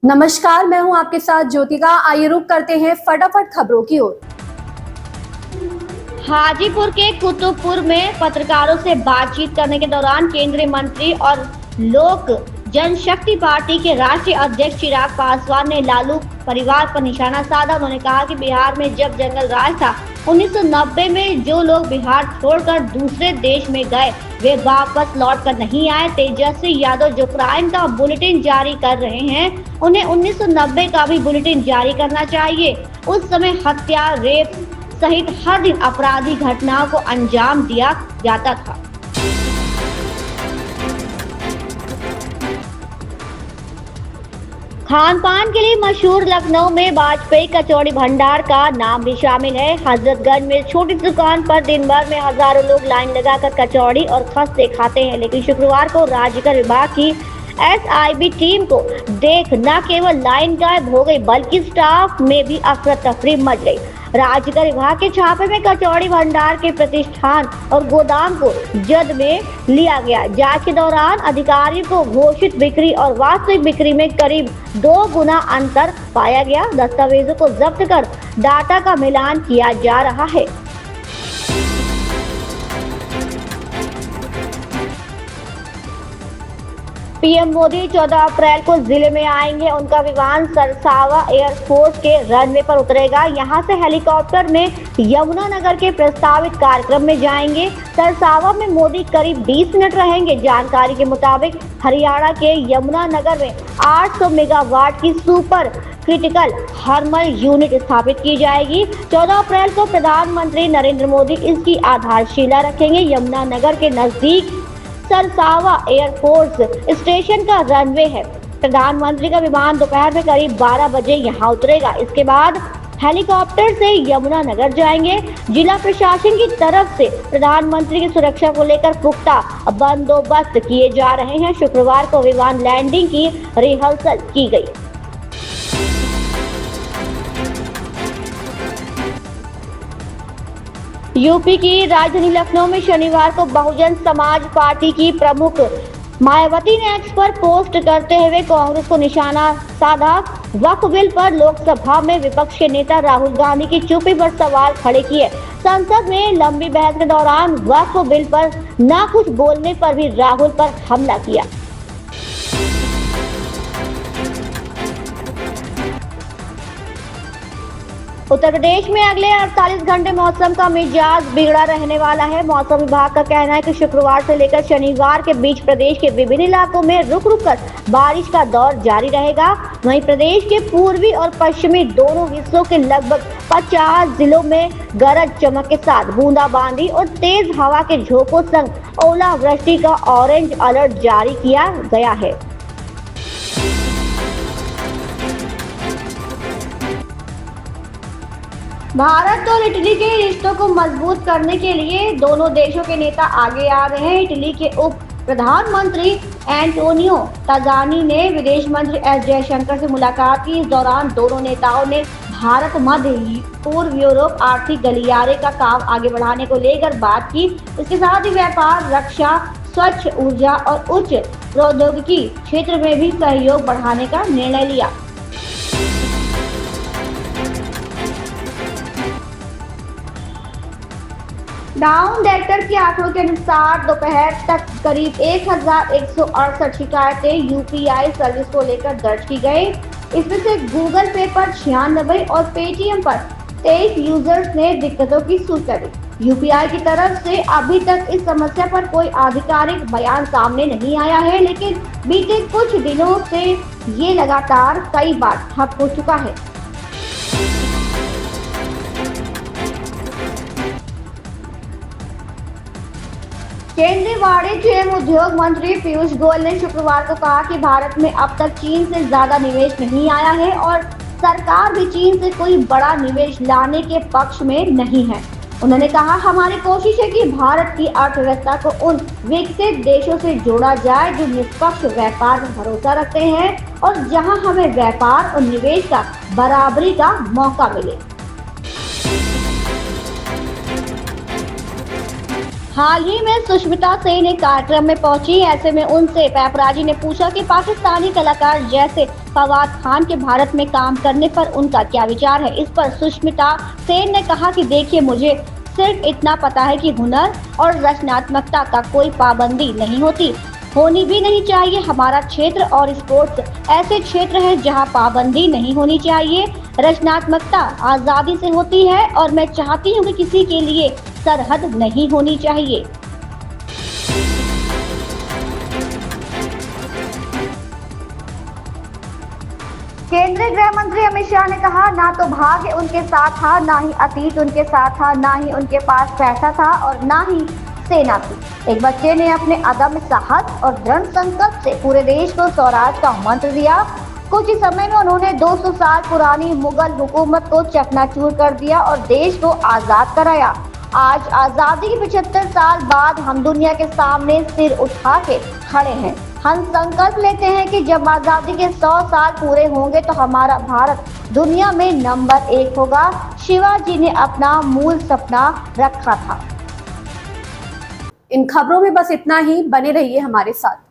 नमस्कार, मैं हूं आपके साथ ज्योतिका। आइए रुक करते हैं फटाफट खबरों की ओर। हाजीपुर के कुतुबपुर में पत्रकारों से बातचीत करने के दौरान केंद्रीय मंत्री और लोक जनशक्ति पार्टी के राष्ट्रीय अध्यक्ष चिराग पासवान ने लालू परिवार पर निशाना साधा। उन्होंने कहा कि बिहार में जब जंगल राज था 1990 में जो लोग बिहार छोड़कर दूसरे देश में गए वे वापस लौट कर नहीं आए। तेजस्वी यादव जो क्राइम का बुलेटिन जारी कर रहे हैं उन्हें 1990 का भी बुलेटिन जारी करना चाहिए। उस समय हत्या, रेप सहित हर दिन आपराधिक घटनाओं को अंजाम दिया जाता था। खान पान के लिए मशहूर लखनऊ में वाजपेयी कचौड़ी भंडार का नाम भी शामिल है। हजरतगंज में छोटी दुकान पर दिन भर में हजारों लोग लाइन लगाकर कचौड़ी और खस्ते खाते हैं, लेकिन शुक्रवार को राज्यकर विभाग की एसआईबी टीम को देख न केवल लाइन गायब हो गई बल्कि स्टाफ में भी अफरा तफरी मच गई। राज्यकर विभाग के छापे में कचौड़ी भंडार के प्रतिष्ठान और गोदाम को जब्त में लिया गया। जांच के दौरान अधिकारियों को घोषित बिक्री और वास्तविक बिक्री में करीब 2 गुना अंतर पाया गया। दस्तावेजों को जब्त कर डाटा का मिलान किया जा रहा है। पीएम मोदी 14 अप्रैल को जिले में आएंगे। उनका विमान सरसावा एयरफोर्स के रनवे पर उतरेगा। यहां से हेलीकॉप्टर में यमुनानगर के प्रस्तावित कार्यक्रम में जाएंगे। सरसावा में मोदी करीब 20 मिनट रहेंगे। जानकारी के मुताबिक हरियाणा के यमुनानगर में 800 मेगावाट की सुपर क्रिटिकल थर्मल यूनिट स्थापित की जाएगी। 14 अप्रैल को प्रधानमंत्री नरेंद्र मोदी इसकी आधारशिला रखेंगे। यमुनानगर के नजदीक सरसावा एयरफोर्स स्टेशन का रनवे है। प्रधानमंत्री का विमान दोपहर में करीब 12 बजे यहां उतरेगा। इसके बाद हेलीकॉप्टर से यमुनानगर जाएंगे। जिला प्रशासन की तरफ से प्रधानमंत्री की सुरक्षा को लेकर पुख्ता बंदोबस्त किए जा रहे हैं। शुक्रवार को विमान लैंडिंग की रिहर्सल की गई। यूपी की राजधानी लखनऊ में शनिवार को बहुजन समाज पार्टी की प्रमुख मायावती ने एक्स पर पोस्ट करते हुए कांग्रेस को निशाना साधा। वक्फ बिल पर लोकसभा में विपक्ष के नेता राहुल गांधी की चुप्पी पर सवाल खड़े किए। संसद में लंबी बहस के दौरान वक्फ बिल पर न कुछ बोलने पर भी राहुल पर हमला किया। उत्तर प्रदेश में अगले 48 घंटे मौसम का मिजाज बिगड़ा रहने वाला है। मौसम विभाग का कहना है कि शुक्रवार से लेकर शनिवार के बीच प्रदेश के विभिन्न इलाकों में रुक रुक कर बारिश का दौर जारी रहेगा। वहीं प्रदेश के पूर्वी और पश्चिमी दोनों हिस्सों के लगभग 50 जिलों में गरज चमक के साथ बूंदाबांदी और तेज हवा के झोंकों संग ओलावृष्टि का ऑरेंज अलर्ट जारी किया गया है। भारत और इटली के रिश्तों को मजबूत करने के लिए दोनों देशों के नेता आगे आ रहे हैं। इटली के उप प्रधानमंत्री एंटोनियो ताजानी ने विदेश मंत्री एस जयशंकर से मुलाकात की। इस दौरान दोनों नेताओं ने भारत मध्य पूर्व यूरोप आर्थिक गलियारे का काम आगे बढ़ाने को लेकर बात की। इसके साथ ही व्यापार, रक्षा, स्वच्छ ऊर्जा और उच्च प्रौद्योगिकी क्षेत्र में भी सहयोग बढ़ाने का निर्णय लिया। डाउन डायरेक्टर के आंकड़ों के अनुसार दोपहर तक करीब 1168 शिकायतें यूपीआई सर्विस को लेकर दर्ज की गई। इसमें से गूगल पे पर 96 और पेटीएम पर 23 यूजर्स ने दिक्कतों की सूचना दी। यूपीआई की तरफ से अभी तक इस समस्या पर कोई आधिकारिक बयान सामने नहीं आया है, लेकिन बीते कुछ दिनों से ये लगातार कई बार ठप हो चुका है। केंद्रीय वाणिज्य एवं उद्योग मंत्री पीयूष गोयल ने शुक्रवार को कहा कि भारत में अब तक चीन से ज्यादा निवेश नहीं आया है और सरकार भी चीन से कोई बड़ा निवेश लाने के पक्ष में नहीं है। उन्होंने कहा, हमारी कोशिश है कि भारत की अर्थव्यवस्था को उन विकसित देशों से जोड़ा जाए जो निष्पक्ष व्यापार में भरोसा रखते हैं और जहां हमें व्यापार और निवेश का बराबरी का मौका मिले। हाल ही में सुष्मिता सेन एक कार्यक्रम में पहुंची। ऐसे में उनसे पैपराजी ने पूछा कि पाकिस्तानी कलाकार जैसे फवाद खान के भारत में काम करने पर उनका क्या विचार है। इस पर सुष्मिता सेन ने कहा कि देखिए, मुझे सिर्फ इतना पता है कि हुनर और रचनात्मकता का कोई पाबंदी नहीं होती, होनी भी नहीं चाहिए। हमारा क्षेत्र और स्पोर्ट्स ऐसे क्षेत्र है जहां पाबंदी नहीं होनी चाहिए। रचनात्मकता आजादी से होती है और मैं चाहती हूं कि किसी के लिए सरहद नहीं होनी चाहिए। केंद्रीय गृह मंत्री अमित शाह ने कहा, ना तो भाग्य उनके साथ था, ना ही अतीत उनके साथ था, ना ही उनके पास पैसा था और ना ही सेना थी। एक बच्चे ने अपने अदम्य साहस और दृढ़ संकल्प से पूरे देश को स्वराज का मंत्र दिया। कुछ ही समय में उन्होंने 200 साल पुरानी मुगल हुकूमत को चकनाचूर कर दिया और देश को आजाद कराया। आज आजादी के 75 साल बाद हम दुनिया के सामने सिर उठा के खड़े हैं। हम संकल्प लेते हैं कि जब आजादी के 100 साल पूरे होंगे तो हमारा भारत दुनिया में नंबर 1 होगा। शिवाजी ने अपना मूल सपना रखा था। इन खबरों में बस इतना ही। बने रहिए हमारे साथ।